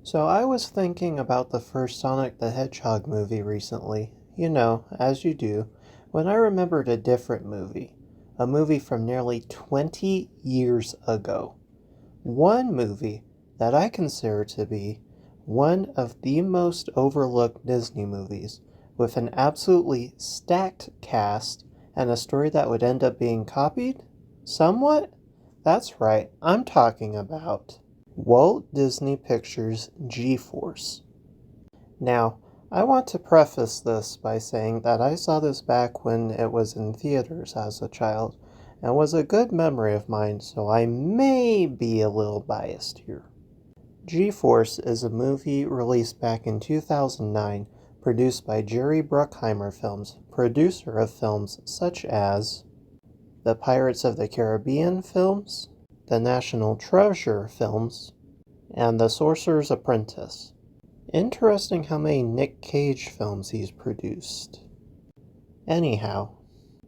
So I was thinking about the first Sonic the Hedgehog movie recently, as you do, when I remembered a different movie, a movie from nearly 20 years ago. One movie that I consider to be one of the most overlooked Disney movies, with an absolutely stacked cast and a story that would end up being copied? Somewhat? That's right, I'm talking about Walt Disney Pictures' G-Force. Now, I want to preface this by saying that I saw this back when it was in theaters as a child, and was a good memory of mine, so I may be a little biased here. G-Force is a movie released back in 2009, produced by Jerry Bruckheimer Films, producer of films such as the Pirates of the Caribbean films, the National Treasure films, and The Sorcerer's Apprentice. Interesting how many Nick Cage films he's produced. Anyhow,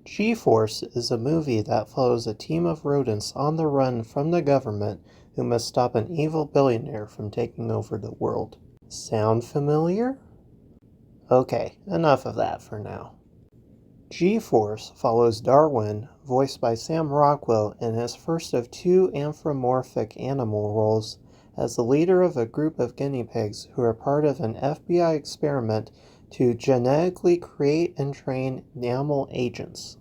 G-Force is a movie that follows a team of rodents on the run from the government who must stop an evil billionaire from taking over the world. Sound familiar? Okay, enough of that for now. G-Force follows Darwin, voiced by Sam Rockwell, in his first of two anthropomorphic animal roles as the leader of a group of guinea pigs who are part of an FBI experiment to genetically create and train mammal agents.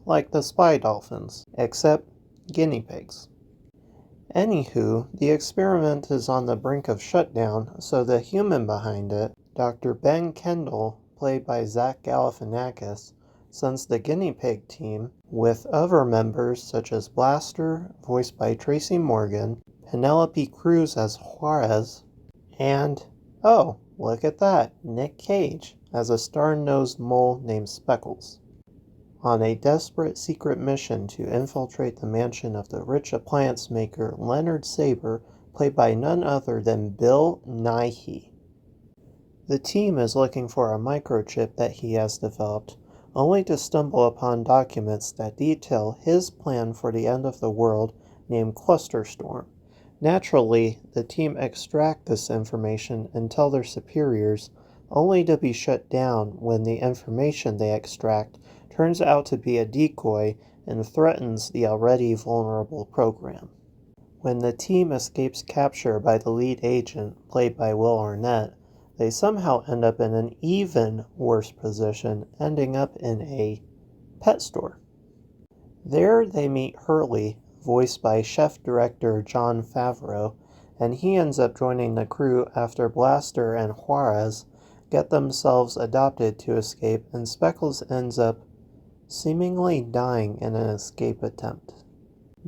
Like the spy dolphins, except guinea pigs. Anywho, the experiment is on the brink of shutdown, so the human behind it, Dr. Ben Kendall, played by Zach Galifianakis, sends the guinea pig team, with other members such as Blaster, voiced by Tracy Morgan, Penelope Cruz as Juarez, and, oh, look at that, Nick Cage as a star-nosed mole named Speckles, on a desperate secret mission to infiltrate the mansion of the rich appliance maker Leonard Saber, played by none other than Bill Nighy. The team is looking for a microchip that he has developed, only to stumble upon documents that detail his plan for the end of the world named Clusterstorm. Naturally, the team extract this information and tell their superiors, only to be shut down when the information they extract turns out to be a decoy and threatens the already vulnerable program. When the team escapes capture by the lead agent, played by Will Arnett, they somehow end up in an even worse position, ending up in a pet store. There they meet Hurley, voiced by chef-director Jon Favreau, and he ends up joining the crew after Blaster and Juarez get themselves adopted to escape, and Speckles ends up seemingly dying in an escape attempt.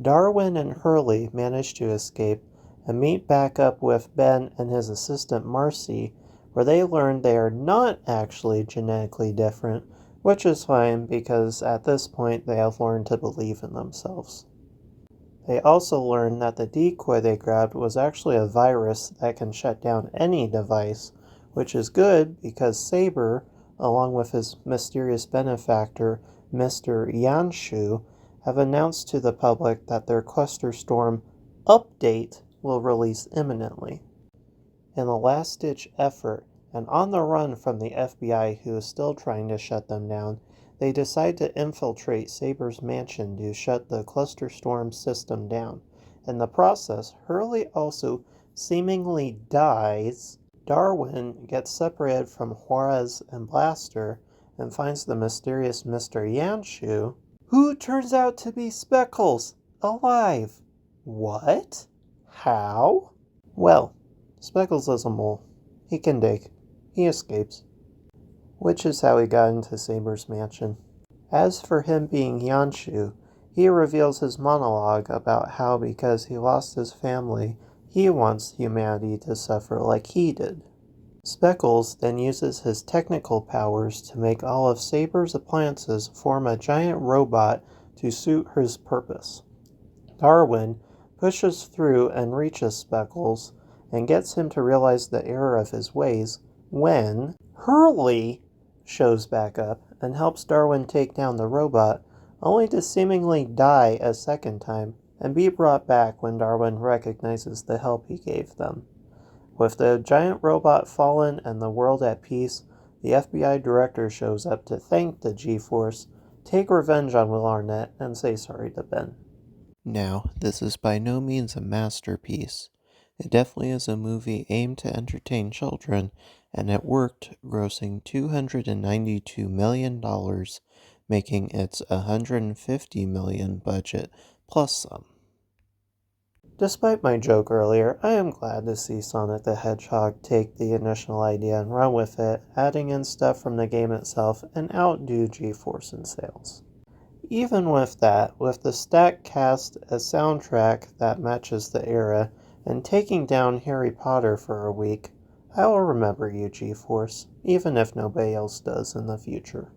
Darwin and Hurley manage to escape and meet back up with Ben and his assistant Marcy, where they learn they are not actually genetically different, which is fine because at this point they have learned to believe in themselves. They also learn that the decoy they grabbed was actually a virus that can shut down any device, which is good because Saber, along with his mysterious benefactor, Mr. Yanshu, have announced to the public that their Clusterstorm update will release imminently. In a last-ditch effort, and on the run from the FBI who is still trying to shut them down, they decide to infiltrate Saber's mansion to shut the Clusterstorm system down. In the process, Hurley also seemingly dies. Darwin gets separated from Juarez and Blaster and finds the mysterious Mr. Yanshu, who turns out to be Speckles, alive. What? How? Well, Speckles is a mole. He can dig. He escapes. Which is how he got into Saber's mansion. As for him being Yanshu, he reveals his monologue about how because he lost his family, he wants humanity to suffer like he did. Speckles then uses his technical powers to make all of Saber's appliances form a giant robot to suit his purpose. Darwin pushes through and reaches Speckles and gets him to realize the error of his ways when Hurley shows back up and helps Darwin take down the robot, only to seemingly die a second time and be brought back when Darwin recognizes the help he gave them. With the giant robot fallen and the world at peace, the FBI director shows up to thank the G-Force, take revenge on Will Arnett, and say sorry to Ben. Now, this is by no means a masterpiece. It definitely is a movie aimed to entertain children, and it worked, grossing $292 million, making its $150 million budget plus some. Despite my joke earlier, I am glad to see Sonic the Hedgehog take the initial idea and run with it, adding in stuff from the game itself and outdo G-Force in sales. Even with that, with the stacked cast, a soundtrack that matches the era, and taking down Harry Potter for a week, I will remember you, G-Force, even if nobody else does in the future.